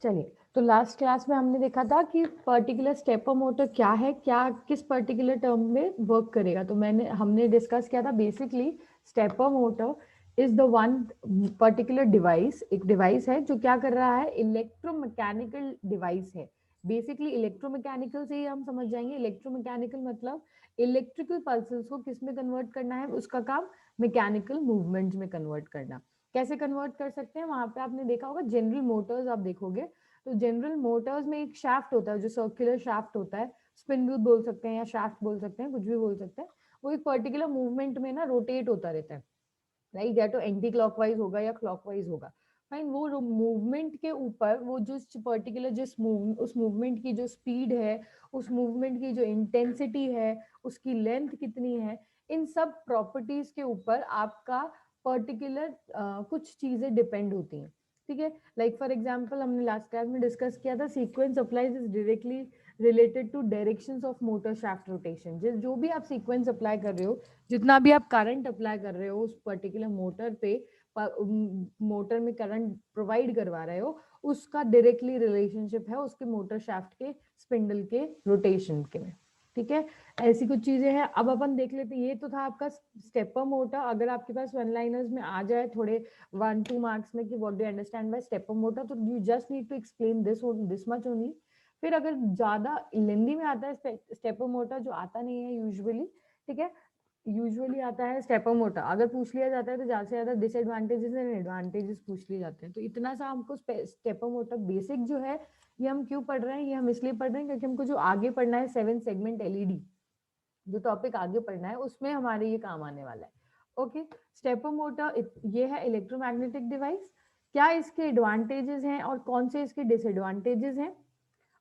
चलिए, तो last class में हमने देखा था कि पर्टिकुलर स्टेपर मोटर क्या है, क्या किस पर्टिकुलर टर्म में वर्क करेगा। तो हमने डिस्कस किया था basically stepper motor is the one particular device, एक डिवाइस है जो क्या कर रहा है, इलेक्ट्रोमैकेनिकल डिवाइस है। बेसिकली इलेक्ट्रोमैकेनिकल से ही हम समझ जाएंगे, इलेक्ट्रोमैकेनिकल मतलब इलेक्ट्रिकल पल्सेस को किस में कन्वर्ट करना है, उसका काम मैकेनिकल मूवमेंट्स में कन्वर्ट करना। कैसे कन्वर्ट कर सकते हैं, वहां पे आपने देखा होगा जनरल मोटर्स, आप देखोगे तो जनरल मोटर्स में एक शाफ्ट होता है जो सर्कुलर शाफ्ट होता है, स्पिंडल बोल सकते हैं या शाफ्ट बोल सकते हैं, कुछ भी बोल सकते हैं। वो एक पर्टिकुलर मूवमेंट में ना रोटेट होता रहता है, राइट, या तो एंटी क्लॉकवाइज होगा या क्लॉकवाइज होगा। फाइन, वो मूवमेंट के ऊपर वो जो पर्टिकुलर उस मूवमेंट की जो स्पीड है, उस मूवमेंट की जो इंटेंसिटी है, उसकी लेंथ कितनी है, इन सब प्रॉपर्टीज के ऊपर आपका पर्टिकुलर कुछ चीजें डिपेंड होती हैं। ठीक है, लाइक फॉर एग्जांपल हमने लास्ट क्लास में डिस्कस किया था, sequence applies is directly related to directions of motor shaft rotation. जो भी आप सीक्वेंस अप्लाई कर रहे हो, जितना भी आप करंट अप्लाई कर रहे हो उस पर्टिकुलर मोटर पे, मोटर में करंट प्रोवाइड करवा रहे हो, उसका डायरेक्टली रिलेशनशिप है उसके मोटर शाफ्ट के स्पिंडल के रोटेशन के में। ठीक है, ऐसी कुछ चीजें हैं। अब अपन देख लेते हैं, ये तो था आपका स्टेपर मोटर। अगर आपके पास वन लाइनर्स में आ जाए थोड़े 1-2 मार्क्स में कि what do you understand by stepper motor, तो you just need to explain this much only. फिर अगर ज्यादा लेंदी में आता है स्टेपर मोटर, जो आता नहीं है यूजुअली, ठीक है, यूजुअली आता है स्टेपर मोटर। अगर पूछ लिया जाता है तो ज्यादा से ज्यादा डिसएडवांटेजेस एंड एडवांटेजेस पूछ लिए जाते हैं। तो इतना सा हमको स्टेपर मोटर बेसिक जो है, ये हम क्यों पढ़ रहे हैं, ये हम इसलिए पढ़ रहे हैं क्योंकि हमको जो आगे पढ़ना है 7 सेगमेंट एलईडी, जो टॉपिक आगे पढ़ना है उसमें हमारे ये काम आने वाला है। ओके, स्टेपर मोटर ये है इलेक्ट्रोमैग्नेटिक डिवाइस। क्या इसके एडवांटेजेस हैं और कौन से इसके डिसएडवांटेजेस हैं?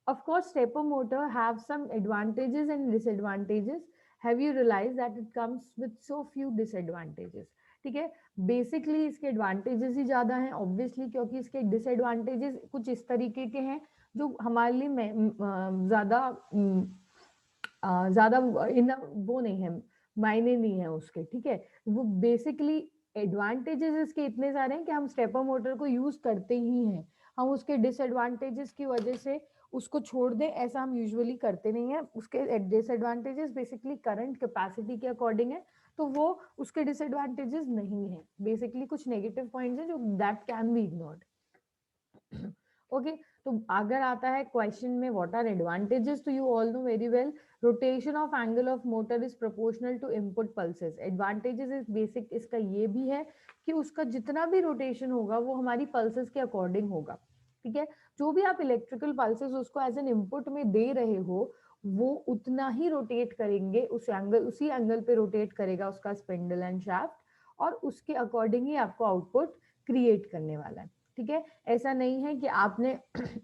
Of course, stepper motor have some advantages and disadvantages. Have you realized that it comes with so few disadvantages? ठीक है, बेसिकली इसके एडवांटेजेस ही ज्यादा हैं ऑब्वियसली, क्योंकि इसके डिसएडवांटेजेस कुछ इस तरीके के हैं जो हमारे लिए ज्यादा ज्यादा इन वो नहीं है, मायने नहीं है उसके। ठीक है, वो बेसिकली एडवांटेजेस इसके इतने सारे हैं कि हम स्टेपर मोटर को यूज करते ही हैं। हम उसके डिसएडवांटेजेस की वजह से उसको छोड़ दें ऐसा हम यूजुअली करते नहीं है। उसके डिसएडवांटेजेस बेसिकली करंट कैपेसिटी के अकॉर्डिंग है, तो वो उसके डिसएडवांटेजेस नहीं है। बेसिकली कुछ नेगेटिव पॉइंट्स हैं जो that can be ignored. Okay, तो अगर आता है क्वेश्चन में व्हाट आर एडवांटेजेस, तो you all know very well, rotation of angle of motor is proportional to input pulses. Advantages is basic इसका ये भी है कि उसका जितना भी रोटेशन होगा वो हमारी पल्सेस के अकॉर्डिंग होगा। ठीक है, जो भी आप इलेक्ट्रिकल पल्सेस उसको एज एन इनपुट में दे रहे हो, वो उतना ही रोटेट करेंगे, उसी एंगल पे रोटेट करेगा उसका स्पिंडल एंड शाफ्ट, और उसके अकॉर्डिंग ही आपको आउटपुट क्रिएट करने वाला है। ठीक है, ऐसा नहीं है कि आपने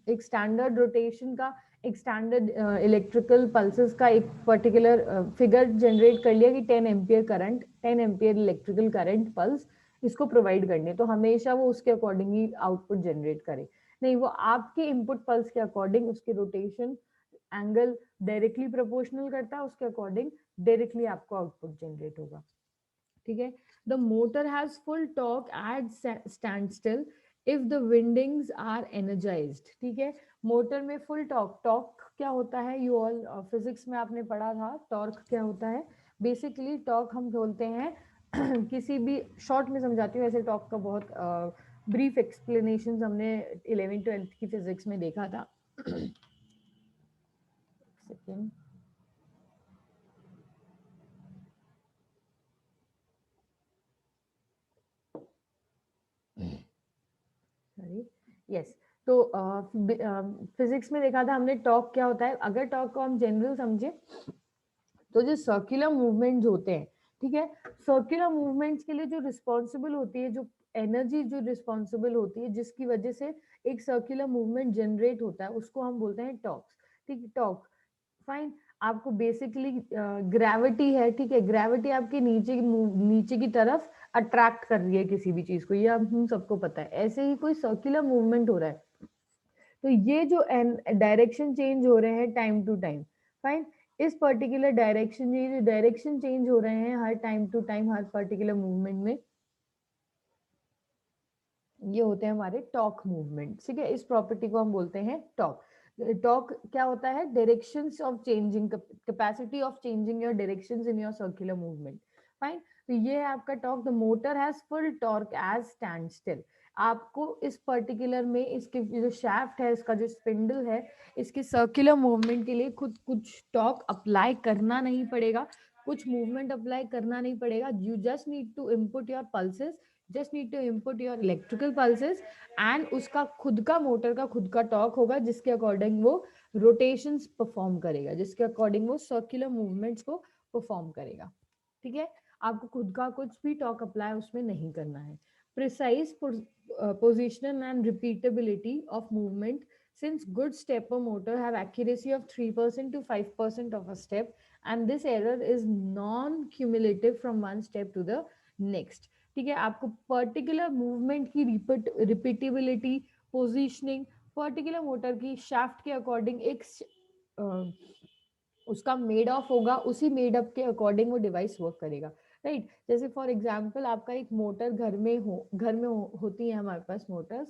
एक स्टैंडर्ड रोटेशन का, एक स्टैंडर्ड इलेक्ट्रिकल पल्सेस का एक पर्टिकुलर फिगर जनरेट कर लिया कि 10 ampere current, 10 ampere electrical current pulse इसको प्रोवाइड करने, तो हमेशा वो उसके अकॉर्डिंग ही आउटपुट जनरेट करे। नहीं, वो आपके इनपुट पल्स के अकॉर्डिंग उसके रोटेशन एंगल डायरेक्टली प्रोपोर्शनल करता है, उसके अकॉर्डिंग डायरेक्टली आपको आउटपुट जनरेट होगा। ठीक है, the motor has full torque at stand still if the windings are energised. ठीक है, मोटर में फुल टॉर्क, टॉर्क क्या होता है, यू ऑल फिजिक्स में आपने पढ़ा था टॉर्क क्या होता है। बेसिकली टॉर्क हम बोलते हैं किसी भी, शॉर्ट में समझाती हूँ, वैसे टॉर्क का बहुत ब्रीफ एक्सप्लेनेशन हमने 11th-12th की फिजिक्स में देखा था। सेकेंड, सॉरी, यस, तो फिजिक्स में देखा था हमने टॉर्क क्या होता है। अगर टॉर्क को हम जनरल समझे तो जो सर्कुलर मूवमेंट्स होते हैं, ठीक है, सर्कुलर मूवमेंट्स के लिए जो रिस्पॉन्सिबल होती है, जो एनर्जी जो रिस्पॉन्सिबल होती है जिसकी वजह से एक सर्कुलर मूवमेंट जनरेट होता है, उसको हम बोलते हैं टॉर्क। ठीक है, टॉर्क, फाइन। आपको बेसिकली ग्रेविटी है, ठीक है, ग्रेविटी आपके नीचे की तरफ अट्रैक्ट कर रही है किसी भी चीज को, ये हम सबको पता है। ऐसे ही कोई सर्कुलर मूवमेंट हो रहा है, तो ये जो डायरेक्शन चेंज हो रहे हैं टाइम टू टाइम, फाइन, इस पर्टिकुलर डायरेक्शन, ये जो डायरेक्शन चेंज हो रहे हैं हर टाइम टू टाइम, हर पर्टिकुलर मूवमेंट में, ये होते हैं हमारे टॉर्क मूवमेंट, ठीक है। इस प्रॉपर्टी को हम बोलते हैं टॉर्क। टॉर्क क्या होता है? Directions of changing, capacity of changing your directions in your circular movement. Fine. तो ये है आपका torque. The motor has full torque as stand still. आपको इस पर्टिकुलर में इसके जो शैफ्ट है, इसका जो स्पिंडल है, इसके सर्कुलर मूवमेंट के लिए खुद कुछ टॉर्क अप्लाई करना नहीं पड़ेगा, कुछ मूवमेंट अप्लाई करना नहीं पड़ेगा। You just need to input your pulses, just need to input your electrical pulses, and उसका खुद का मोटर का खुद का टॉर्क होगा, जिसके अकॉर्डिंग वो रोटेशंस परफॉर्म करेगा, जिसके अकॉर्डिंग वो सर्कुलर मूवमेंट्स को परफॉर्म करेगा। ठीक है, आपको खुद का कुछ भी टॉर्क अप्लाई उसमें नहीं करना है। Precise position and repeatability of movement, since good stepper motor have accuracy of 3% to 5% of a step, and this error is non-cumulative from one step to the next। ठीक है, आपको पर्टिकुलर मूवमेंट की repeatability, positioning, particular motor की shaft के according एक उसका made of होगा, उसी मेड अप के अकॉर्डिंग वो डिवाइस वर्क करेगा। राइट, जैसे फॉर एग्जांपल आपका एक मोटर होती है हमारे पास मोटर्स।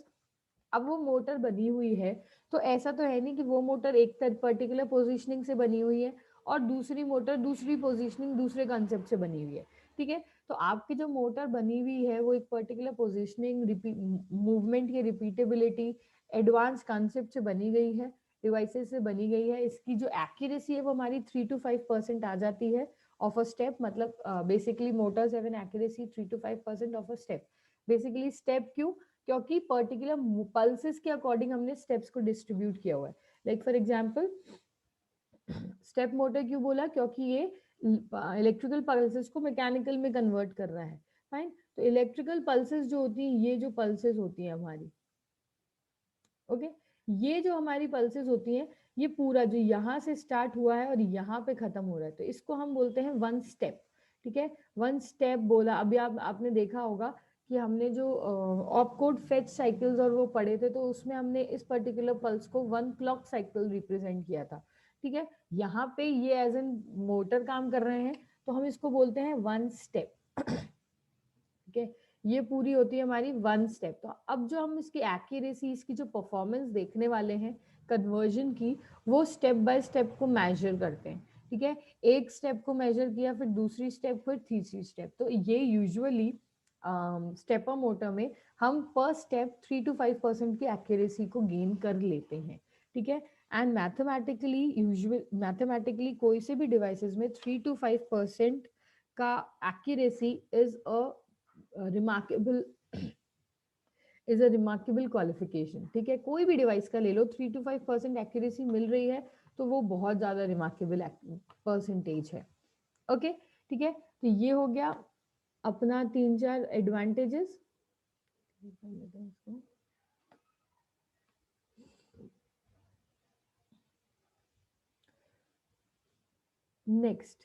अब वो मोटर बनी हुई है, तो ऐसा तो है नहीं कि वो मोटर एक पर्टिकुलर पोजीशनिंग से बनी हुई है और दूसरी मोटर दूसरी पोजीशनिंग दूसरे कंसेप्ट से बनी हुई है। ठीक है, तो आपकी जो मोटर बनी हुई है वो एक पर्टिकुलर पोजीशनिंग, मूवमेंट की रिपीटेबिलिटी, एडवांस कंसेप्ट से बनी गई है, डिवाइसेस से बनी गई है। इसकी जो एक्यूरेसी है वो हमारी 3 to 5% आ जाती है ऑफ अ स्टेप। मतलब basically Motors have an accuracy 3 to 5% of a step. Basically step क्यों? क्योंकि पर्टिकुलर पल्सेस के अकॉर्डिंग हमने स्टेप्स को डिस्ट्रीब्यूट किया हुआ है। Like for example step motor क्यों बोला? क्योंकि ये इलेक्ट्रिकल पल्सेस को मैकेनिकल में कन्वर्ट कर रहा है। फाइन, तो इलेक्ट्रिकल पल्सेस जो होती हैं, ये जो पल्सेस होती हैं हमारी, ओके, ये जो हमारी पल्सेस होती हैं, ये पूरा जो यहाँ से स्टार्ट हुआ है और यहाँ पे खत्म हो रहा है, तो इसको हम बोलते हैं वन स्टेप। ठीक है, वन स्टेप बोला। अभी आपने देखा होगा कि हमने जो ऑपकोड फेच साइकिल्स और वो पढ़े थे, तो उसमें हमने इस पर्टिकुलर पल्स को वन क्लॉक साइकिल रिप्रेजेंट किया था। ठीक है, यहाँ पे ये एज एन मोटर काम कर रहे हैं, तो हम इसको बोलते हैं वन स्टेप। ठीक है, ये पूरी होती है हमारी वन स्टेप। तो अब जो हम इसकी एक्यूरेसी, इसकी जो परफॉर्मेंस देखने वाले हैं कन्वर्जन की, वो स्टेप बाय स्टेप को मेजर करते हैं। ठीक है, एक स्टेप को मेजर किया, फिर दूसरी स्टेप, फिर तीसरी स्टेप। तो ये यूजुअली स्टेपर मोटर में हम पर स्टेप 3 to 5% की एक्यूरेसी को गेन कर लेते हैं। ठीक है, एंड मैथमेटिकली कोई से भी डिवाइसेस में 3 to 5% का accuracy remarkable is a remarkable qualification. ठीक है, कोई भी डिवाइस का ले लो, 3 to 5% एक्यूरेसी मिल रही है, तो वो बहुत ज्यादा रिमार्केबल परसेंटेज है। ओके, ठीक है, तो ये हो गया अपना 3 4 advantages. Next,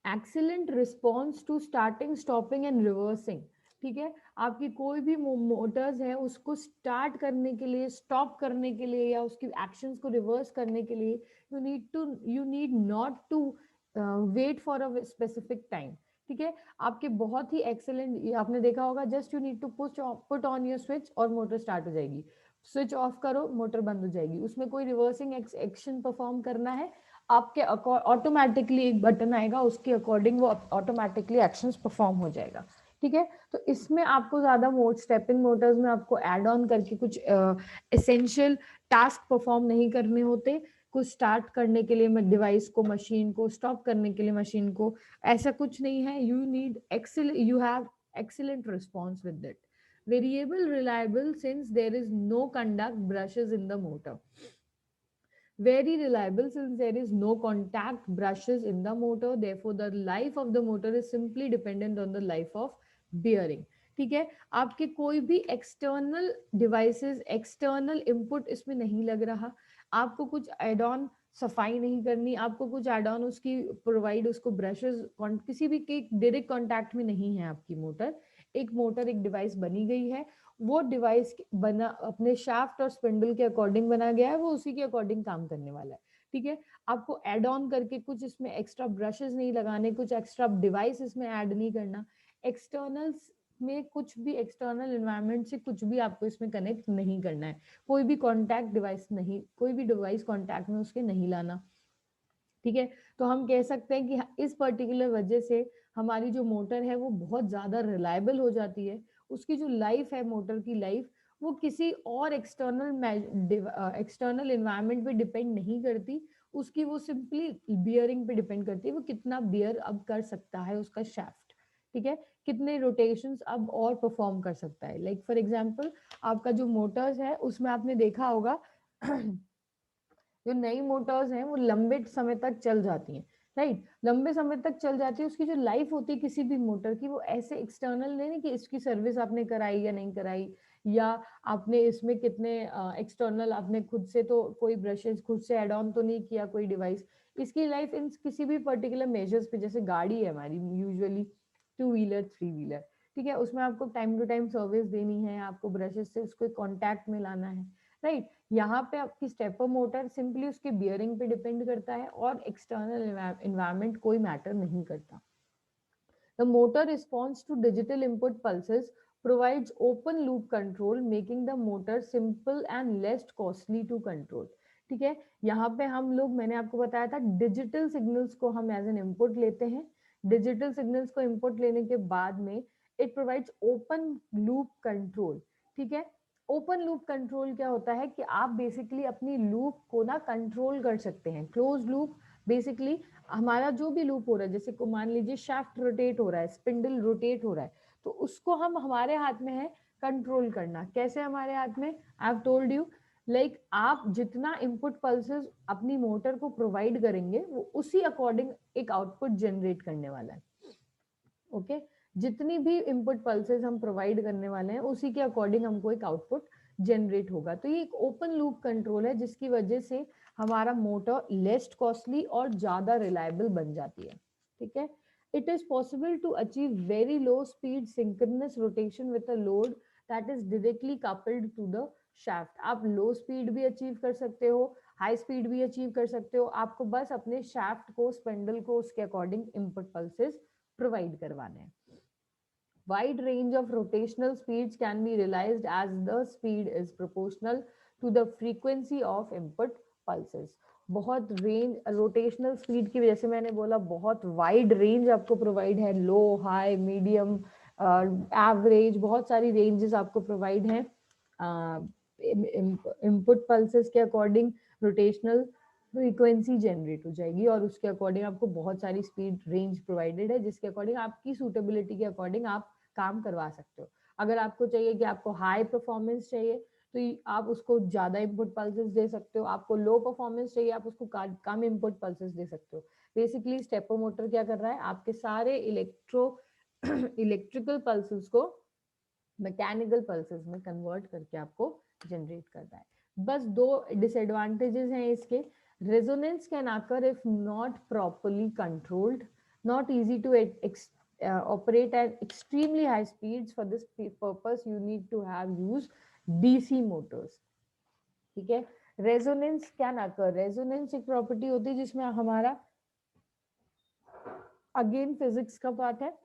excellent response to starting, stopping and reversing. ठीक है, आपकी कोई भी मोटर्स है, उसको स्टार्ट करने के लिए, स्टॉप करने के लिए, या उसकी एक्शंस को रिवर्स करने के लिए you need not to wait for a specific time. ठीक है, आपके बहुत ही एक्सेलेंट, आपने देखा होगा, just you need to put on your switch और मोटर स्टार्ट हो जाएगी। स्विच ऑफ करो, मोटर बंद हो जाएगी। उसमें कोई रिवर्सिंग एक्शन परफॉर्म करना है, आपके ऑटोमेटिकली एक बटन आएगा, उसके अकॉर्डिंग वो ऑटोमेटिकली एक्शंस परफॉर्म हो जाएगा। ठीक है, तो इसमें आपको ज्यादा स्टेपिंग मोटर्स में आपको ऐड ऑन करके कुछ एसेंशियल टास्क परफॉर्म नहीं करने होते। कुछ स्टार्ट करने के लिए डिवाइस को, मशीन को स्टॉप करने के लिए मशीन को, ऐसा कुछ नहीं है। You have excellent response with it. Variable reliable, since there is no conduct brushes in the motor. Very reliable, since there is no contact brushes in the motor, therefore the life of the motor is simply dependent on the life of bearing। ठीक है, आपके कोई भी external devices, external input इसमें नहीं लग रहा, आपको कुछ एड ऑन सफाई नहीं करनी, आपको कुछ एड ऑन उसकी प्रोवाइड, उसको ब्रशेस, किसी भी के डायरेक्ट कांटेक्ट में नहीं है आपकी मोटर। एक मोटर, एक डिवाइस बनी गई है, वो डिवाइस बना अपने शाफ्ट और स्पिंडल के अकॉर्डिंग बना गया है, वो उसी के अकॉर्डिंग काम करने वाला है। ठीक है, आपको एड ऑन करके कुछ इसमें एक्स्ट्रा ब्रशेस नहीं लगाने, कुछ एक्स्ट्रा डिवाइस इसमें ऐड नहीं करना। एक्सटर्नल में कुछ भी एक्सटर्नल एनवायरनमेंट से कुछ भी आपको इसमें कनेक्ट नहीं करना है, कोई भी कॉन्टैक्ट डिवाइस नहीं, कोई भी डिवाइस कॉन्टैक्ट में उसके नहीं लाना। ठीक है, तो हम कह सकते हैं कि इस पर्टिकुलर वजह से हमारी जो मोटर है वो बहुत ज्यादा रिलायबल हो जाती है। उसकी जो लाइफ है, मोटर की लाइफ, वो किसी और एक्सटर्नल एनवायरनमेंट पे डिपेंड नहीं करती। उसकी वो सिंपली बियरिंग पे डिपेंड करती है, वो कितना बियर अब कर सकता है उसका शाफ्ट। ठीक है, कितने रोटेशंस अब और परफॉर्म कर सकता है। लाइक फॉर एग्जांपल, आपका जो मोटर्स है उसमें आपने देखा होगा जो नई मोटर्स हैं वो लंबे समय तक चल जाती हैं। राइट, लंबे समय तक चल जाती है। उसकी जो लाइफ होती है किसी भी मोटर की, वो ऐसे एक्सटर्नल नहीं कि इसकी सर्विस आपने कराई या नहीं कराई, या आपने इसमें कितने एक्सटर्नल आपने खुद से तो कोई ब्रशेस खुद से ऐड ऑन तो नहीं किया कोई डिवाइस। इसकी लाइफ इन किसी भी पर्टिकुलर मेजर्स पे, जैसे गाड़ी है हमारी usually two wheeler three wheeler, ठीक है, उसमें आपको टाइम टू टाइम सर्विस देनी है, आपको ब्रशेस से उसको कॉन्टैक्ट में लाना है। राइट, यहाँ पे आपकी स्टेपर मोटर सिंपली उसके बियरिंग पे डिपेंड करता है और एक्सटर्नल एनवायरनमेंट कोई मैटर नहीं करता। The motor response to digital input pulses provides open loop control, making the motor simple and less costly to control. ठीक है, यहाँ पे हम लोग, मैंने आपको बताया था, डिजिटल सिग्नल्स को हम एज एन इनपुट लेते हैं। डिजिटल सिग्नल्स को इनपुट लेने के बाद में it provides open loop control. ठीक है, ओपन लूप कंट्रोल क्या होता है कि आप बेसिकली अपनी लूप को ना कंट्रोल कर सकते हैं। क्लोज लूप बेसिकली हमारा जो भी लूप हो रहा है, जैसे को मान लीजिए शाफ्ट रोटेट हो रहा है, स्पिंडल रोटेट हो रहा है, तो उसको हम, हमारे हाथ में है कंट्रोल करना। कैसे हमारे हाथ में? I have told you, like आप जितना इनपुट पल्सेस अपनी मोटर को प्रोवाइड करेंगे वो उसी अकॉर्डिंग एक आउटपुट जनरेट करने वाला है। ओके, जितनी भी इनपुट पल्सेस हम प्रोवाइड करने वाले हैं उसी के अकॉर्डिंग हमको एक आउटपुट जनरेट होगा। तो ये एक ओपन लूप कंट्रोल है जिसकी वजह से हमारा मोटर लेस कॉस्टली और ज्यादा रिलायबल बन जाती है। ठीक है, it is possible to achieve very low speed synchronous rotation with a load that is directly coupled to the shaft. आप लो स्पीड भी अचीव कर सकते हो, हाई स्पीड भी अचीव कर सकते हो, आपको बस अपने शाफ्ट को, स्पेंडल को उसके अकॉर्डिंग इनपुट पल्सेस प्रोवाइड करवाने हैं। Wide range of rotational speeds can be realized as the speed is proportional to the frequency of input pulses. बहुत रेंज, रोटेशनल स्पीड की वजह से मैंने बोला बहुत वाइड रेंज आपको प्रोवाइड है, लो, हाई, मीडियम, एवरेज, बहुत सारी रेंजेस आपको प्रोवाइड हैं इनपुट पल्सेस के अकॉर्डिंग। रोटेशनल फ्रीक्वेंसी जनरेट हो जाएगी और उसके अकॉर्डिंग आपको बहुत सारी स्पीड रेंज प्रोवाइडेड है, जिसके अकॉर्डिंग आपकी सूटेबिलिटी के अकॉर्डिंग आप काम करवा सकते हो। अगर आपको चाहिए कि आपको हाई परफॉर्मेंस चाहिए तो आप उसको ज्यादा इनपुट पल्सेस दे सकते हो, आपको लो परफॉर्मेंस चाहिए आप उसको कम इनपुट पल्सेस दे सकते हो। बेसिकली स्टेपर मोटर क्या कर रहा है, आपके सारे इलेक्ट्रिकल पल्सेस को मैकेनिकल पल्सेस में कन्वर्ट करके आपको जनरेट करता है। बस दो डिसएडवांटेजेस हैं इसके। Resonance can occur if not properly controlled, not easy to operate at extremely high speeds. For this purpose you need to have used DC motors. ठीक है, रेजोनेंस कैन अकर, रेजोनेंस एक property होती है जिसमें हमारा again physics का part है।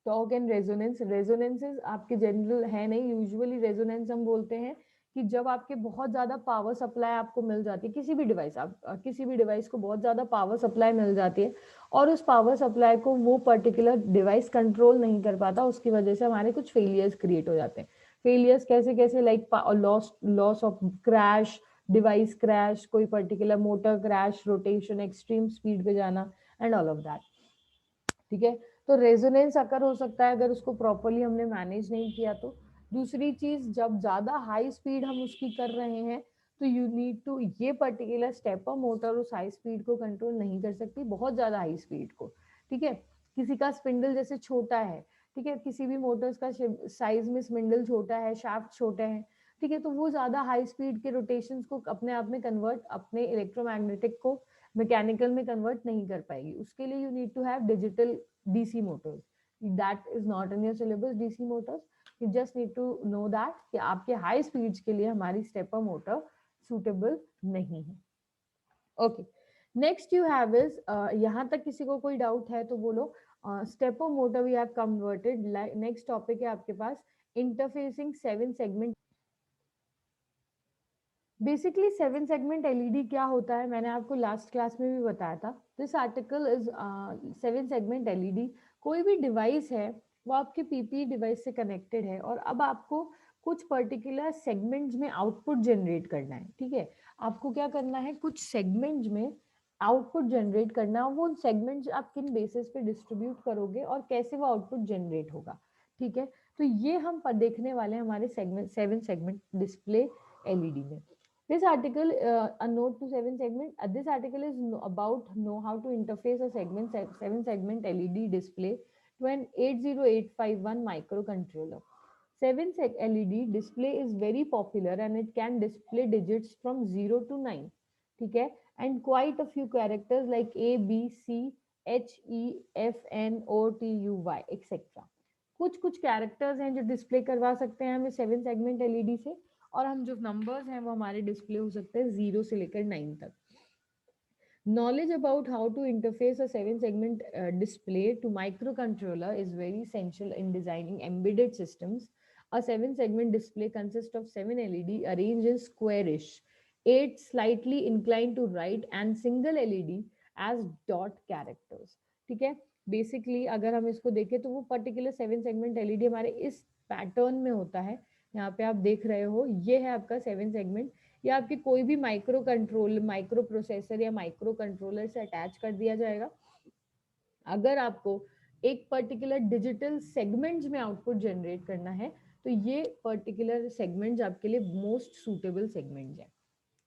Torque and resonance, रेजोनेंसेस आपके जनरल है नहीं, यूजुअली रेजोनेंस हम बोलते हैं कि जब आपके बहुत ज्यादा पावर सप्लाई आपको मिल जाती है, किसी भी डिवाइस, आप किसी भी डिवाइस को बहुत ज्यादा पावर सप्लाई मिल जाती है और उस पावर सप्लाई को वो पर्टिकुलर डिवाइस कंट्रोल नहीं कर पाता, उसकी वजह से हमारे कुछ फेलियर्स क्रिएट हो जाते हैं। फेलियर्स कैसे कैसे? Like loss loss of crash, device crash, कोई particular motor crash, rotation, extreme speed पे जाना एंड ऑल ऑफ दैट। ठीक है, तो रेजोनेंस अकर हो सकता है अगर उसको प्रॉपरली हमने मैनेज नहीं किया तो। दूसरी चीज, जब ज्यादा हाई स्पीड हम उसकी कर रहे हैं तो यू नीड टू, ये पर्टिकुलर स्टेपर मोटर उस हाई स्पीड को कंट्रोल नहीं कर सकती, बहुत ज्यादा हाई स्पीड को। ठीक है, किसी का स्पिंडल जैसे छोटा है, ठीक है, किसी भी मोटर्स का साइज में स्पिंडल छोटा है, शाफ्ट छोटे हैं, ठीक है, तो वो ज्यादा हाई स्पीड के रोटेशंस को अपने आप में कन्वर्ट, अपने इलेक्ट्रोमैग्नेटिक को मैकेनिकल में कन्वर्ट नहीं कर पाएगी। उसके लिए you need to have digital DC motors. That is not in your syllabus, DC motors. You just need to know that कि आपके हाई स्पीड्स के लिए हमारी स्टेपर मोटर सुटेबल नहीं है। Okay, next you have is, यहाँ तक किसी को कोई डाउट है तो बोलो। Stepper motor we have converted. Next topic है आपके पास interfacing 7 segment. Basically 7 segment LED क्या होता है, मैंने आपको लास्ट क्लास में भी बताया था। This article is 7 segment LED. कोई भी डिवाइस है वो आपके पीपी डिवाइस से कनेक्टेड है और अब आपको कुछ पर्टिकुलर सेगमेंट्स में आउटपुट जनरेट करना है। ठीक है, आपको क्या करना है, कुछ सेगमेंट्स में आउटपुट जनरेट करना है। वो सेगमेंट्स आप किन बेसिस पे डिस्ट्रीब्यूट करोगे और कैसे वो आउटपुट जनरेट होगा। ठीक है, तो ये हम देखने वाले हैं हमारे सेगमेंट 7 सेगमेंट डिस्प्ले एलईडी में। This article, a note to 7 segment. This article is about know how to interface a 7 segment LED display to an 80851 microcontroller. 7 seg LED display is very popular and it can display digits from 0 to 9. ठीक है, and quite a few characters like A, B, C, H, E, F, N, O, T, U, Y, etc. कुछ कुछ characters हैं जो display करवा सकते हैं हमें 7 सेगमेंट एलईडी से, और हम जो नंबर्स हैं वो हमारे डिस्प्ले हो सकते हैं 0 से लेकर 9 तक। Knowledge about how to interface a 7 segment display to microcontroller is very essential in designing embedded systems. A 7 segment display consists of 7 LED arranged in squarish, 8 slightly inclined to right and single LED as dot characters. ठीक है, basically अगर हम इसको देखें तो वो particular 7 segment LED हमारे इस पैटर्न में होता है। यहाँ पे आप देख रहे हो, ये है आपका 7 सेगमेंट। या आपके कोई भी माइक्रो प्रोसेसर या माइक्रो कंट्रोलर से अटैच कर दिया जाएगा। अगर आपको एक पर्टिकुलर डिजिटल सेगमेंट्स में आउटपुट जनरेट करना है तो ये पर्टिकुलर सेगमेंट्स आपके लिए मोस्ट सूटेबल सेगमेंट्स हैं।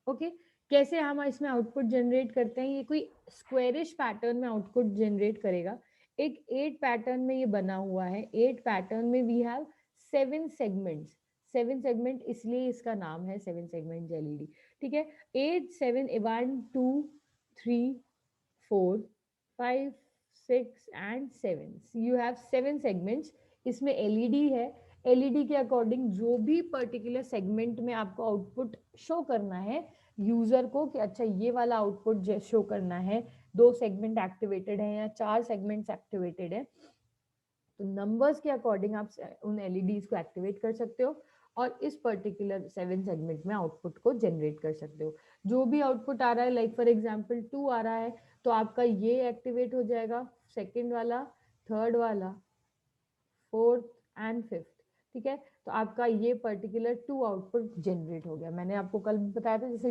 ओके, कैसे हम इसमें आउटपुट जनरेट करते हैं, ये कोई स्क्वेरिश पैटर्न में आउटपुट जनरेट करेगा। एक 8 पैटर्न में ये बना हुआ है। 8 पैटर्न में वी हैव 7 सेगमेंट्स। 7 सेगमेंट इसलिए इसका नाम है 7 सेगमेंट एलईडी। ठीक है, 8 7 1 2 3 4 5 6 एंड 7, यू हैव 7 सेगमेंट्स। इसमें एलईडी है। एलईडी के अकॉर्डिंग जो भी पर्टिकुलर सेगमेंट में आपको आउटपुट शो करना है यूजर को कि अच्छा ये वाला आउटपुट शो करना है, 2 सेगमेंट एक्टिवेटेड है या 4 सेगमेंट्स एक्टिवेटेड है, तो नंबर्स के अकॉर्डिंग आप उन एलईडीज को एक्टिवेट कर सकते हो और इस पर्टिकुलर 7 सेगमेंट में आउटपुट को जनरेट कर सकते हो। जो भी आउटपुट आ रहा है, लाइक फॉर एग्जांपल 2 आ रहा है तो आपका ये एक्टिवेट हो जाएगा, सेकंड वाला, थर्ड वाला, फोर्थ एंड फिफ्थ। ठीक है, तो आपका ये पर्टिकुलर 2 आउटपुट जनरेट हो गया। मैंने आपको कल बताया था, जैसे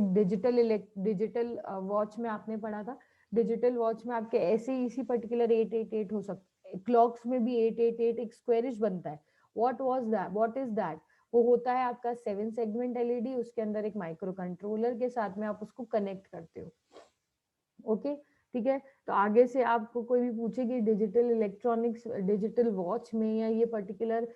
डिजिटल वॉच में आपने पढ़ा था, डिजिटल वॉच में आपके ऐसे इसी पर्टिकुलर 888 हो सकते हैं, क्लॉक्स में भी 888 एक स्क्वेरिश बनता है। व्हाट इज दैट, वो होता है आपका 7 सेगमेंट एलईडी, उसके अंदर एक माइक्रो कंट्रोलर के साथ में आप उसको कनेक्ट करते हो। ओके, ठीक है, तो आगे से आपको कोई भी पूछे कि डिजिटल इलेक्ट्रॉनिक्स, डिजिटल वॉच में या ये पर्टिकुलर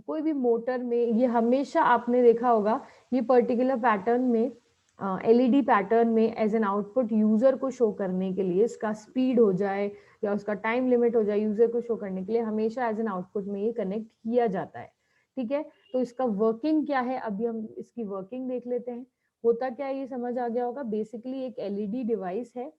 कोई भी मोटर में, ये हमेशा आपने देखा होगा ये पर्टिकुलर पैटर्न में, एलईडी पैटर्न में एज एन आउटपुट यूजर को शो करने के लिए, इसका स्पीड हो जाए या उसका टाइम लिमिट हो जाए, यूजर को शो करने के लिए हमेशा एज एन आउटपुट में ये कनेक्ट किया जाता है। ठीक है, तो इसका वर्किंग क्या है, अभी हम इसकी वर्किंग देख लेते हैं। होता क्या है ये समझ आ गया होगा। बेसिकली एक एलईडी डिवाइस है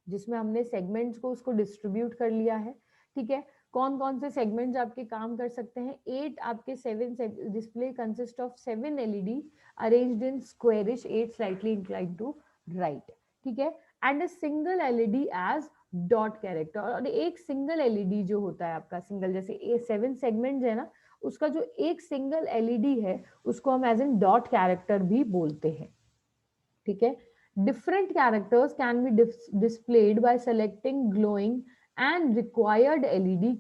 जिसमें हमने सेगमेंट्स को उसको डिस्ट्रीब्यूट कर लिया है। ठीक है, कौन कौन से सेगमेंट्स आपके काम कर सकते हैं, 8 आपके 7 display consist of 7 LED arranged in squarish, 8 slightly inclined to right. ठीक है, and a single LED as dot character. और एक सिंगल एलईडी जो होता है आपका सिंगल, जैसे 7 सेगमेंट है ना, उसका जो एक सिंगल एलईडी है उसको हम एज एन डॉट कैरेक्टर भी बोलते हैं। ठीक है, different characters can be displayed by selecting glowing and required LED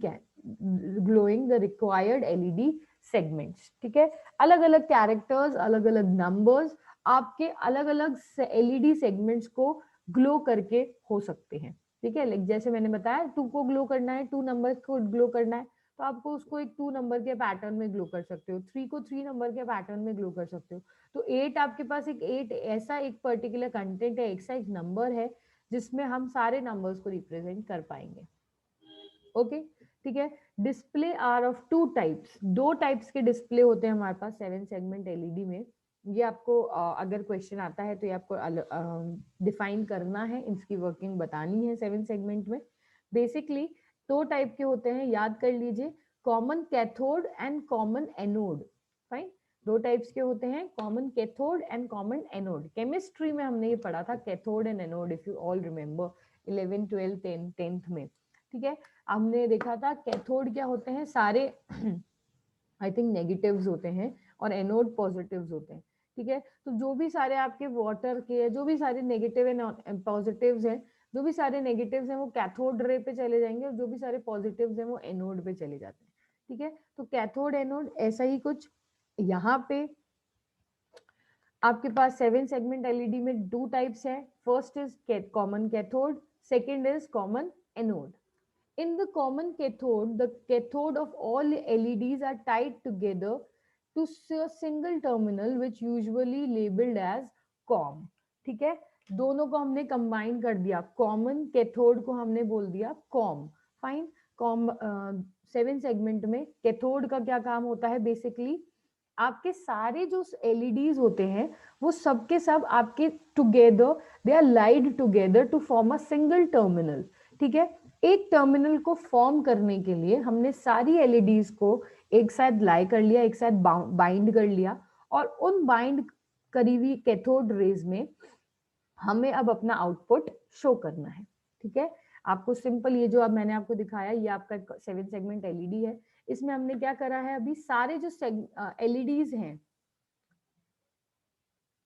glowing the required LED segments। ठीक है, अलग अलग कैरेक्टर्स, अलग अलग नंबर्स आपके अलग अलग एलईडी सेगमेंट्स को ग्लो करके हो सकते हैं। ठीक है, जैसे मैंने बताया 2 को ग्लो करना है, 2 नंबर को ग्लो करना है तो आपको उसको एक 2 नंबर के पैटर्न में ग्लो कर सकते हो, 3 को 3 नंबर के पैटर्न में ग्लो कर सकते हो। तो 8 आपके पास एक 8 ऐसा एक पर्टिकुलर कंटेंट है, ऐसा एक नंबर है जिसमें हम सारे नंबर्स को रिप्रेजेंट कर पाएंगे। ओके, ठीक है, display are of 2 types, 2 types के डिस्प्ले होते हैं हमारे पास 7 सेगमेंट एलईडी में। ये आपको अगर क्वेश्चन आता है तो ये आपको डिफाइन करना है, इसकी वर्किंग बतानी है 7 सेगमेंट में। बेसिकली दो टाइप के होते हैं, याद कर लीजिए, common cathode and common anode. Fine, दो टाइप्स के होते हैं, common cathode and common anode. Chemistry में हमने ये पढ़ा था cathode and anode, if you all remember 11 12 10th में, ठीक है। हमने देखा था कैथोड क्या होते हैं, सारे आई थिंक नेगेटिव्स होते हैं और एनोड पॉजिटिव्स होते हैं, ठीक है। तो जो भी सारे आपके वाटर के जो भी सारे नेगेटिव एंड पॉजिटिव्स हैं, जो भी सारे नेगेटिव्स हैं वो कैथोड रे पे चले जाएंगे और जो भी सारे पॉजिटिव्स हैं वो एनोड पे चले जाते हैं, ठीक है। तो कैथोड एनोड ऐसा ही कुछ। यहाँ पे आपके पास 7 सेगमेंट एलईडी में 2 टाइप्स है, first is common cathode, second is common anode. In the common cathode, the cathode of all LEDs are tied together to a single terminal which usually labeled as COM, ठीक है। दोनों को हमने combine कर दिया, common cathode को हमने बोल दिया कॉम। फाइन, कॉम 7 सेगमेंट में कैथोड का क्या काम होता है, बेसिकली आपके सारे जो एलईडीज होते हैं वो सबके सब आपके together, they are laid together to form a single terminal, ठीक है। एक टर्मिनल को फॉर्म करने के लिए हमने सारी एलईडीज को एक साथ लाई कर लिया, एक साथ बाइंड कर लिया, और उन बाइंड करी हुई कैथोड रेज में हमें अब अपना आउटपुट शो करना है, ठीक है। आपको सिंपल ये जो अब मैंने आपको दिखाया, ये आपका 7 सेगमेंट एलईडी है। इसमें हमने क्या करा है, अभी सारे जो एलईडीज हैं,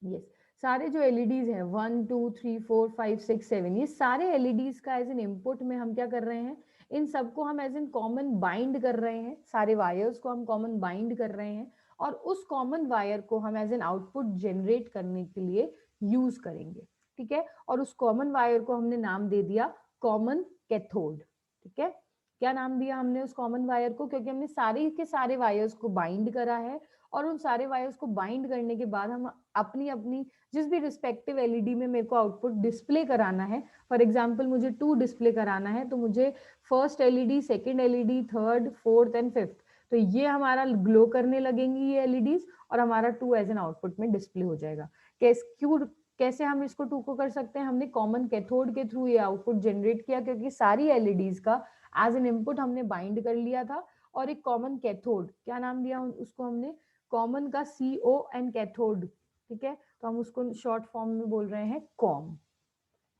यस, सारे जो एलईडीज हैं 1 2 3 4 5 6 7, ये सारे एलईडीज का एज एन इनपुट में हम क्या कर रहे हैं, इन सबको हम एज एन कॉमन बाइंड कर रहे हैं, सारे वायर्स को हम कॉमन बाइंड कर रहे हैं, और उस कॉमन वायर को हम एज एन आउटपुट जनरेट करने के लिए यूज करेंगे, ठीक है। और उस कॉमन वायर को हमने नाम दे दिया कॉमन कैथोड, ठीक है। क्या नाम दिया हमने उस कॉमन वायर को, क्योंकि हमने सारे के सारे वायर्स को बाइंड करा है, और उन सारे वायर्स को बाइंड करने के बाद हम अपनी अपनी जिस भी रिस्पेक्टिव एलईडी में मेरे को आउटपुट डिस्प्ले कराना है, फॉर एग्जांपल मुझे 2 डिस्प्ले कराना है, तो मुझे first LED, second LED, third, fourth and fifth, तो ये हमारा ग्लो करने लगेंगी ये एलईडीज, और हमारा 2 एज एन आउटपुट में डिस्प्ले हो जाएगा। कैसे हम इसको 2 को कर सकते हैं, हमने कॉमन कैथोड के थ्रू ये आउटपुट जनरेट किया, क्योंकि सारी एलईडीज का एज एन इनपुट हमने बाइंड कर लिया था, और एक कॉमन कैथोड, क्या नाम दिया उसको हमने, कॉमन का CO एंड कैथोड, ठीक है। तो हम उसको शॉर्ट फॉर्म में बोल रहे हैं com.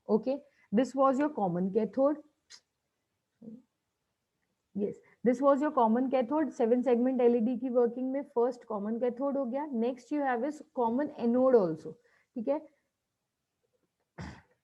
Okay, this was your common cathode, yes, this was your common cathode. 7 segment LED की वर्किंग में फर्स्ट कॉमन कैथोड हो गया, next you have is common anode also, ठीक है।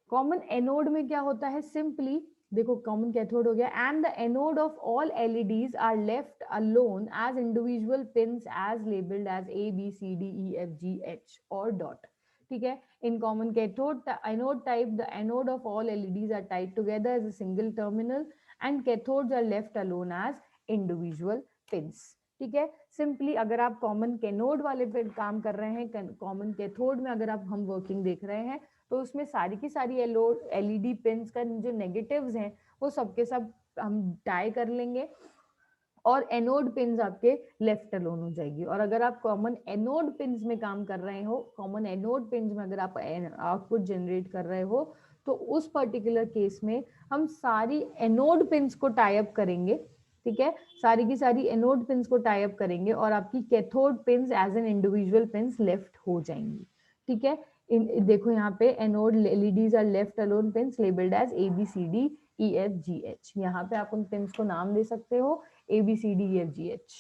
कॉमन एनोड में क्या होता है, सिंपली देखो, कॉमन कैथोड हो गया, and the anode of all LEDs are left alone as individual pins as labelled as ABCDEFGH और डॉट, ठीक है। In common cathode anode type, the anode of all LEDs are tied together as a single terminal, and cathodes are left alone as individual pins, ठीक है। Simply अगर आप common कैनोड वाले पे काम कर रहे हैं, कॉमन कैथोड में अगर आप हम वर्किंग देख रहे हैं, तो उसमें सारी की सारी एलईडी पिन्स का जो नेगेटिव्स हैं वो सबके सब हम टाई कर लेंगे, और एनोड पिन्स आपके लेफ्ट अलोन हो जाएगी। और अगर आप कॉमन एनोड पिन्स में काम कर रहे हो, कॉमन एनोड पिन्स में अगर आप आउटपुट जनरेट कर रहे हो, तो उस पर्टिकुलर केस में हम सारी एनोड पिन्स को टाई अप करेंगे, ठीक है। सारी की सारी एनोड पिन्स को टाई अप करेंगे, और आपकी cathode pins as an individual pins left हो जाएंगी, ठीक है। देखो यहाँ पे anode LEDs are left alone pins labelled as ABCDEFGH, यहाँ पे आप उन पिन्स को नाम दे सकते हो ABCDEFGH,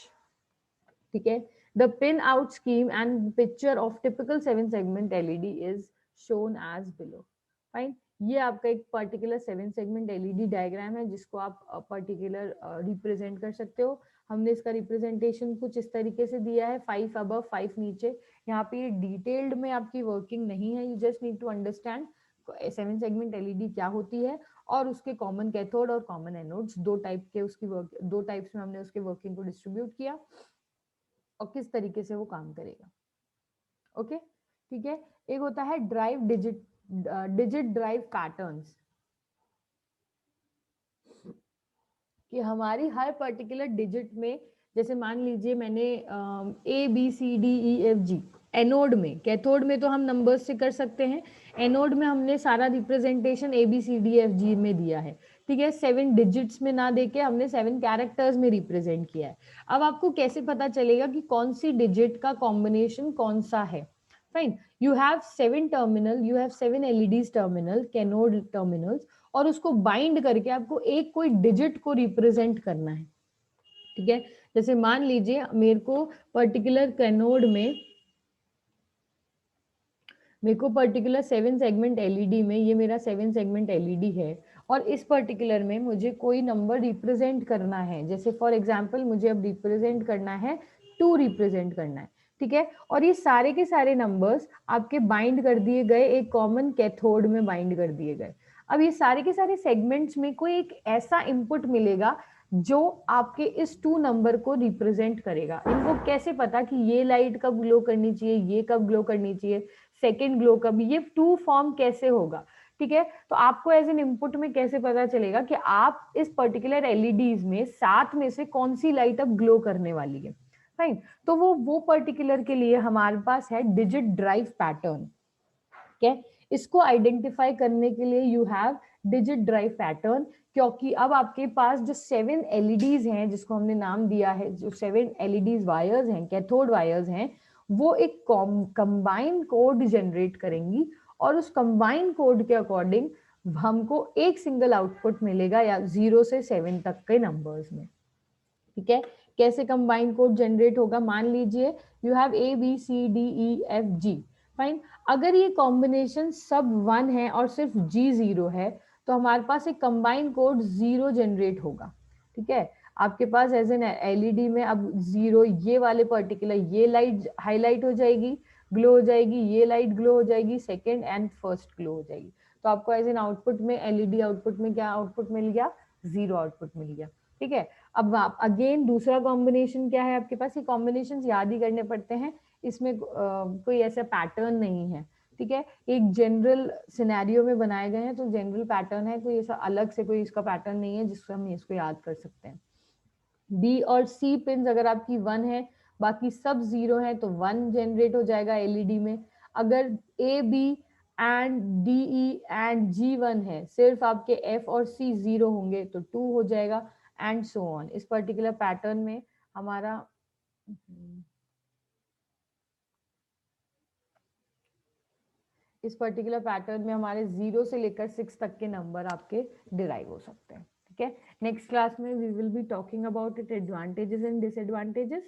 ठीक है। The pin out scheme and picture of typical 7 segment LED is shown as below. Fine, ये आपका एक पर्टिकुलर 7 सेगमेंट एलईडी डायग्राम है, जिसको आप पर्टिकुलर रिप्रेजेंट कर सकते हो। हमने इसका रिप्रेजेंटेशन कुछ इस तरीके से दिया है, 5 अबव 5 नीचे। यहाँ पे ये डिटेल्ड में आपकी वर्किंग नहीं है, you just need to understand 7 segment LED क्या होती है, और उसके कॉमन कैथोड और कॉमन एनोड्स, दो टाइप्स में हमने उसके वर्किंग को डिस्ट्रीब्यूट किया, और किस तरीके से वो काम करेगा। ओके, ठीक है। एक होता है ड्राइव डिजिट ड्राइव पैटर्न्स, कि हमारी हर पर्टिकुलर डिजिट में, जैसे मान लीजिए मैंने ABCDEFG एनोड में, कैथोड में तो हम नंबर्स से कर सकते हैं, एनोड में हमने सारा रिप्रेजेंटेशन ABCDEFG में दिया है, ठीक है, 7 डिजिट्स में ना देके हमने 7 कैरेक्टर्स में रिप्रेजेंट किया है। अब आपको कैसे पता चलेगा कि कौन सी डिजिट का कॉम्बिनेशन कौन सा है? Fine, you have 7 terminal, you have 7 LEDs terminal, cathode terminals, और उसको बाइंड करके आपको एक कोई डिजिट को रिप्रेजेंट करना है। ठीक है, जैसे मान लीजिए मेरे को पर्टिकुलर कैनोड में, मेरे को पर्टिकुलर 7 सेगमेंट एलईडी में, ये मेरा 7 सेगमेंट एलईडी है, और इस पर्टिकुलर में मुझे कोई नंबर रिप्रेजेंट करना है। जैसे फॉर एग्जांपल मुझे अब रिप्रेजेंट करना है 2 रिप्रेजेंट करना है। ठीक है, और ये सारे के सारे नंबर्स आपके बाइंड कर दिए गए, एक कॉमन कैथोड में बाइंड कर दिए गए। अब ये सारे के सारे सेगमेंट्स में कोई एक ऐसा इनपुट मिलेगा जो आपके इस 2 नंबर को रिप्रेजेंट करेगा। इनको कैसे पता कि ये लाइट कब ग्लो करनी चाहिए, ये कब ग्लो करनी चाहिए, सेकेंड ग्लो का भी, ये 2 फॉर्म कैसे होगा? ठीक है, तो आपको एज एन इनपुट में कैसे पता चलेगा कि आप इस पर्टिकुलर एलईडीज में 7 में से कौन सी लाइट अब ग्लो करने वाली है? फाइन, तो वो पर्टिकुलर के लिए हमारे पास है डिजिट ड्राइव पैटर्न। ठीक है, इसको आइडेंटिफाई करने के लिए you have digit drive pattern, क्योंकि अब आपके पास जो 7 एलईडीज हैं, जिसको हमने नाम दिया है, जो 7 एलईडीज वायर्स हैं, कैथोड वायर्स हैं, वो एक कंबाइंड कोड जनरेट करेंगी, और उस कंबाइंड कोड के अकॉर्डिंग हमको एक सिंगल आउटपुट मिलेगा, या 0 से 7 तक के नंबर्स में। ठीक है, कैसे कंबाइंड कोड जनरेट होगा? मान लीजिए you have A B C D E F G. Fine, अगर ये कॉम्बिनेशन सब 1 है और सिर्फ जी 0 है, तो हमारे पास एक कंबाइंड कोड 0 जनरेट होगा। ठीक है, आपके पास एज एन एलईडी में अब 0, ये वाले पर्टिकुलर, ये लाइट हाईलाइट हो जाएगी, ग्लो हो जाएगी, ये लाइट ग्लो हो जाएगी, सेकेंड एंड फर्स्ट ग्लो हो जाएगी। तो आपको एज एन आउटपुट में, एलईडी आउटपुट में क्या आउटपुट मिल गया? 0 आउटपुट मिल गया। ठीक है, अब आप अगेन दूसरा कॉम्बिनेशन क्या है आपके पास? ये कॉम्बिनेशन याद ही करने पड़ते हैं, इसमें कोई ऐसा पैटर्न नहीं है। ठीक है, एक जनरल सिनेरियो में बनाए गए हैं, तो जनरल पैटर्न है, कोई ऐसा अलग से कोई इसका पैटर्न नहीं है जिसको हम इसको याद कर सकते हैं। बी और सी पिन अगर आपकी 1 है, बाकी सब 0 है, तो 1 जनरेट हो जाएगा एलईडी में। अगर A B and D E and G 1 है, सिर्फ आपके एफ और सी 0 होंगे, तो 2 हो जाएगा, एंड सो ऑन। इस पर्टिकुलर पैटर्न में हमारा इस पर्टिकुलर पैटर्न में हमारे 0 से लेकर 6 तक के नंबर आपके डिराइव हो सकते हैं। ठीक है, नेक्स्ट क्लास में we will be talking about it advantages and disadvantages.